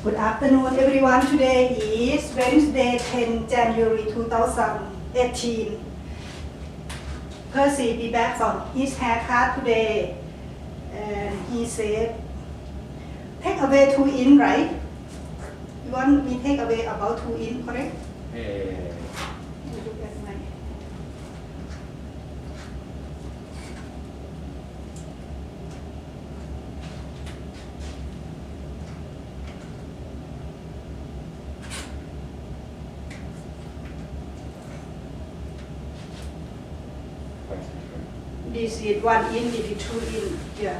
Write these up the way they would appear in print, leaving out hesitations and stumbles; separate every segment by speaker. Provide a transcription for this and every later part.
Speaker 1: Good afternoon, everyone. Today is Wednesday, 10 January 2018. Percy be back from his haircut today, and he said, "Take away 2 in, right? You want me take away about 2 in, correct?" Look at my. This is 1 in, this is 2 in. Yeah.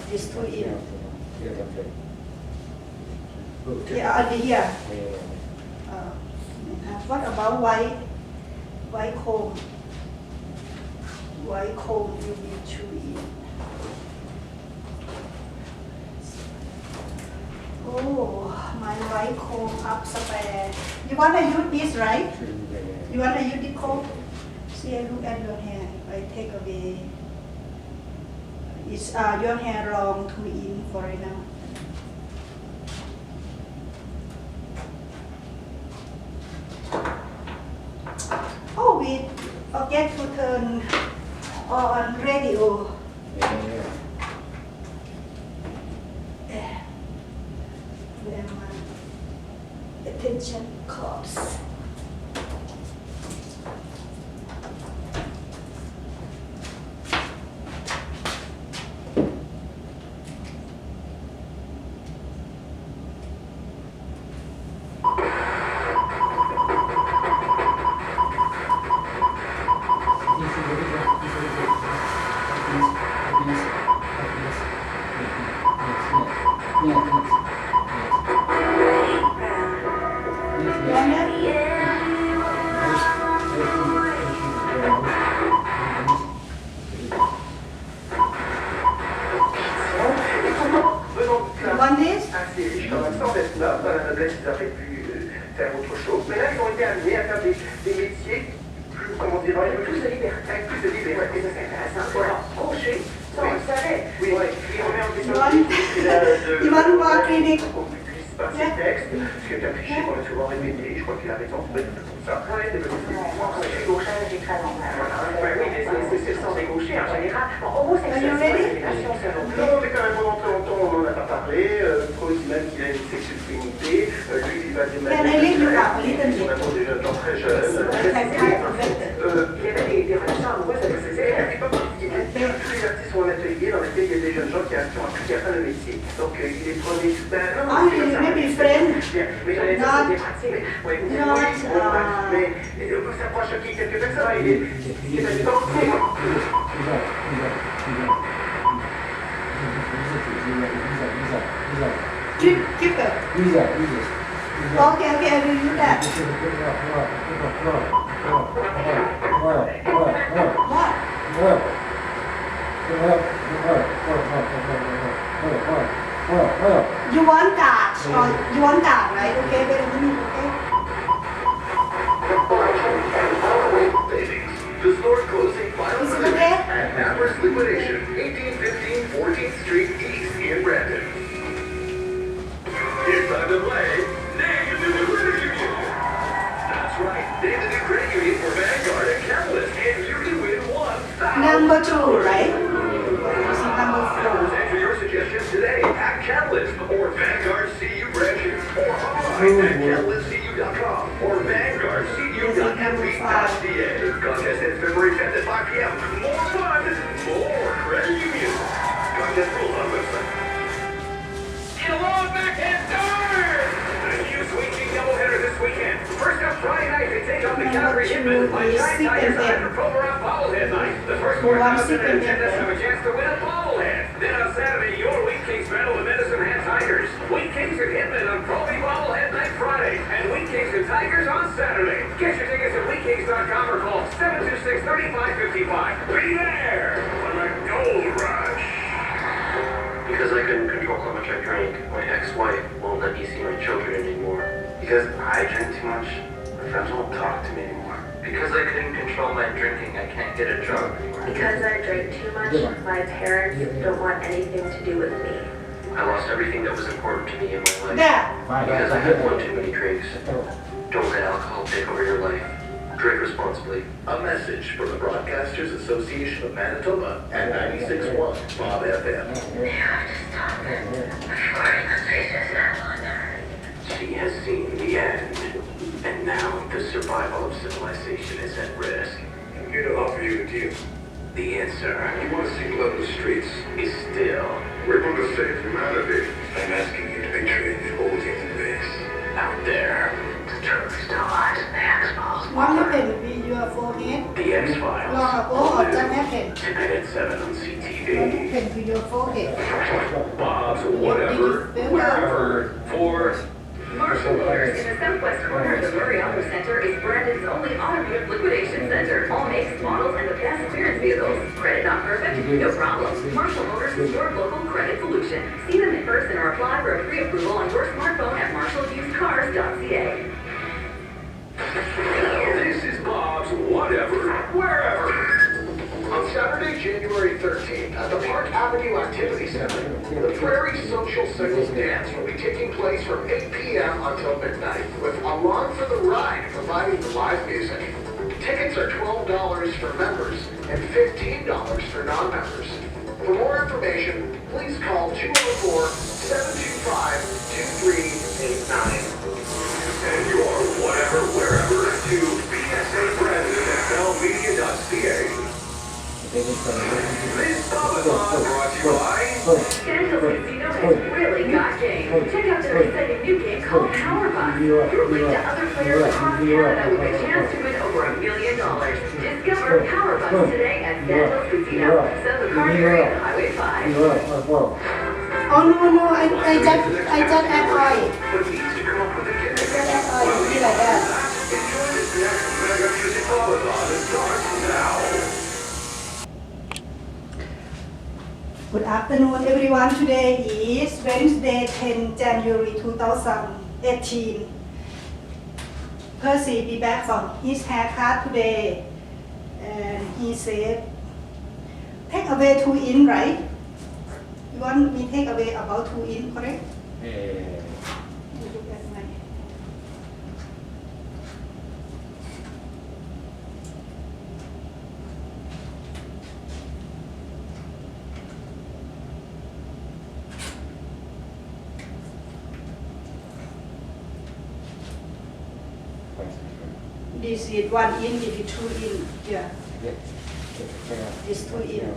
Speaker 1: This 2 in. Yeah, only here. What about white comb? White comb you need 2 in. Oh, my white comb up spare. You want to use this, right? You want to use this comb? See, I look at your hair. I take away. Is your hair long 2 in for right now? Oh, we forget to turn on radio. Where my attention cords?
Speaker 2: Faire autre chose. Mais là, ils ont été amenés à faire des métiers plus, comment dire, avec plus de liberté. Avec plus de liberté. Et ça, c'est intéressant. Voilà. Crochet, ça, on le savait. Oui, il remet en question
Speaker 1: You want more clinic?
Speaker 2: Par ses textes, ce qui est affiché qu'on a souvent répété, je crois qu'il a raison, c'est comme ça. Ouais, c'est gauchage et crâne. Oui, mais c'est le sens des gauchers en général. Homosexualité, révélation, c'est non, mais quand même pendant très longtemps, on n'en a pas parlé. Freud dit même qu'il a une sexualité. Lui, il va démasquer son amour des jeunes gens très jeunes. Il y avait des relations amoureuses avec ses élèves. À l'époque, tous les artistes ont un atelier dans lequel il y a des jeunes gens qui ont appris à faire le métier. Donc, il les prenait tout
Speaker 1: maybe friend, not,
Speaker 2: mais ça pourra choquer quelques personnes. Il est pas du temps.
Speaker 1: Keeper. Okay, I will do that. You want that? Or you want that, right? Okay, wait a minute, okay?
Speaker 2: The store closing final
Speaker 1: Is it okay?
Speaker 2: at Amherst Liquidation, 1815 14th Street East in Brandon. It's time to play Name the New Credit Union. That's right, name the new credit union for Vanguard and Catalyst, and you can win $1,000.
Speaker 1: Number 2, right? This is number 4.
Speaker 2: Enter your suggestions today at Catalyst or Vanguard CU branches or online at catalystcu.com or vanguardcu.mb.ca. Contest ends February 10th at 5 p.m. More fun, more credit union. Contest rules on website. Get along, backhand stars! The new Sweet Tea doubleheader this weekend. First up Friday night, they take on the Calgary Hitmen by Giant Tigers under Provorov Bobblehead Night. The first 4 teams in the contest have a chance to win a bobblehead. Then on Saturday, your Wheat Kings battle the Medicine Hat Tigers. Wheat Kings and Hitmen on Provi Bobblehead Night Friday. And Wheat Kings and Tigers on Saturday. Get your tickets at wheatkings.com or call 726-3555. Be there for the gold rush.
Speaker 3: Because I couldn't control how much I drank, my ex-wife won't let me see my children anymore.
Speaker 4: Because I drink too much, my friends won't talk to me anymore.
Speaker 3: Because I couldn't control my drinking, I can't get a job anymore.
Speaker 5: Because I drink too much, my parents don't want anything to do with me.
Speaker 3: I lost everything that was important to me in my life.
Speaker 1: There.
Speaker 3: Because I had one too many drinks. Don't let alcohol take over your life. Drink responsibly.
Speaker 2: A message from the Broadcasters Association of Manitoba and 96.1 Bob FM.
Speaker 3: She has seen the end. And now the survival of civilization is at risk.
Speaker 2: I'm here to offer you a deal.
Speaker 3: The answer
Speaker 2: You want to see blood in the streets?
Speaker 3: is still
Speaker 2: We're going to save humanity. I'm asking you to betray the old human race.
Speaker 3: out there. The truth still lies in the X-Files.
Speaker 1: What happened with your forehead?
Speaker 3: The X-Files.
Speaker 1: Long ago or just happened?
Speaker 3: Tonight at 7 on
Speaker 1: What
Speaker 3: CTV.
Speaker 1: happened with your forehead?
Speaker 2: Bob's whatever, wherever, for
Speaker 5: Marshall Motors in the southwest corner of the Murray Auto Center is Brandon's only automotive liquidation center. All makes, models, and the past clearance vehicles. Credit not perfect? No problem. Marshall Motors is your local credit solution. See them in person or apply for a pre-approval on your smartphone at marshallusedcars.ca.
Speaker 2: This is Bob's whatever, wherever. On Saturday, January 13th, at the Park Avenue Activity Center, the Prairie Social Signals Dance will be taking place from 8 p.m. until midnight, with Along for the Ride providing the live music. Tickets are $12 for members and $15 for non-members. For more information, please call 204-725-2389. And your whatever, wherever to BSA President at bellmedia.ca. This Bubba brought to you by
Speaker 5: Scandals Casino has really got game. Check out their exciting new game called Power Bucks. You're linked to other players across Canada with a chance to win over $1 million. Discover Power Bucks today at Scandals Casino. South of Cartier and Highway 5.
Speaker 1: Oh no, I just add oil.
Speaker 2: But need to come up with a
Speaker 1: I just add oil. Be like that.
Speaker 2: Enjoy this next Mega Music Bubba that starts now.
Speaker 1: Good afternoon, everyone. Today is Wednesday, 10 January 2018. Percy be back from his haircut today, and he said, take away 2 in, right? You want me take away about 2 in, correct? You look at my. This is 1 in, this is 2 in. Yeah, this 2 in.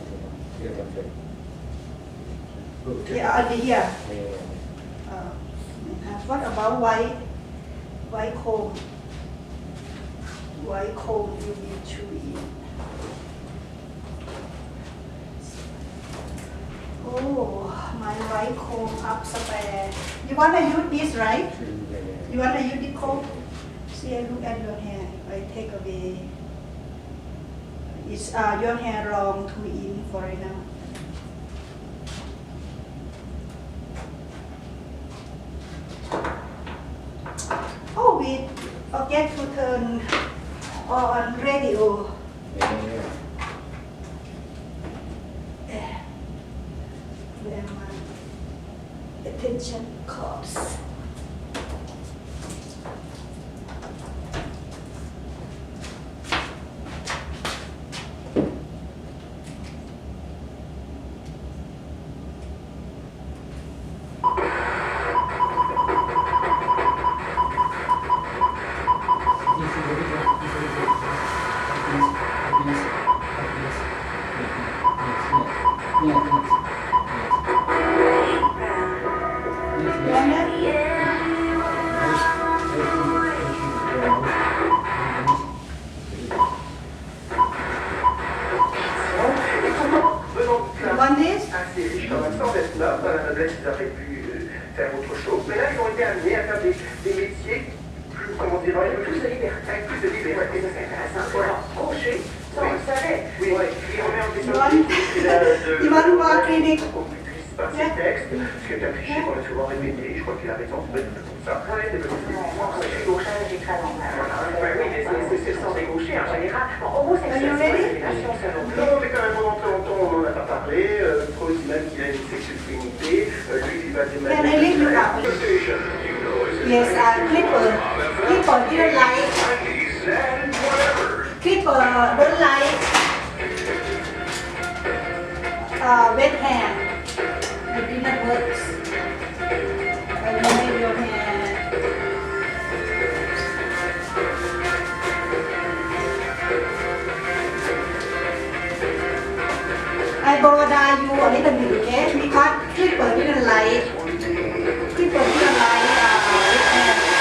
Speaker 1: Yeah, under here. What about white comb? White comb you need 2 in. Oh, my white comb up spare. You wanna use this, right? You wanna use the comb? See, I look at your hair. I take away. Is your hair long 2 in for right now? Oh, we forget to turn on radio. Where my attention cords?
Speaker 2: Faire autre chose, mais là ils ont été amenés à faire des métiers plus, comment dire, avec plus de liberté. Avec plus de liberté, ça c'est intéressant. Voilà, gaucher, ça on le savait. Oui, et on met en question qu'on puisse par ces textes, ce qui est un cliché qu'on a souvent répété, je crois qu'il a raison, c'est comme ça. Oui, c'est moi, je suis gauchère, j'ai très longtemps. Oui, mais c'est le sens des gauchers en général. Bon, homosexuel, c'est une révélation, ça non, mais quand même pendant très longtemps, on n'en a pas parlé. Freud dit même qu'il a une sexualité. Lui,
Speaker 1: Can I leave you out?
Speaker 2: Station, you know it's
Speaker 1: Yes, Clipper. Clipper didn't like.
Speaker 2: 90s and whatever.
Speaker 1: Clipper don't like wet hair. It didn't work. I will make your hair. I borrow you a little bit, okay? Because Clipper didn't like. Clipper didn't like wet hair.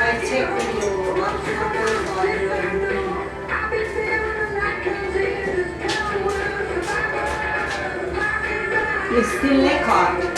Speaker 1: I check video what's happening on the It's still record.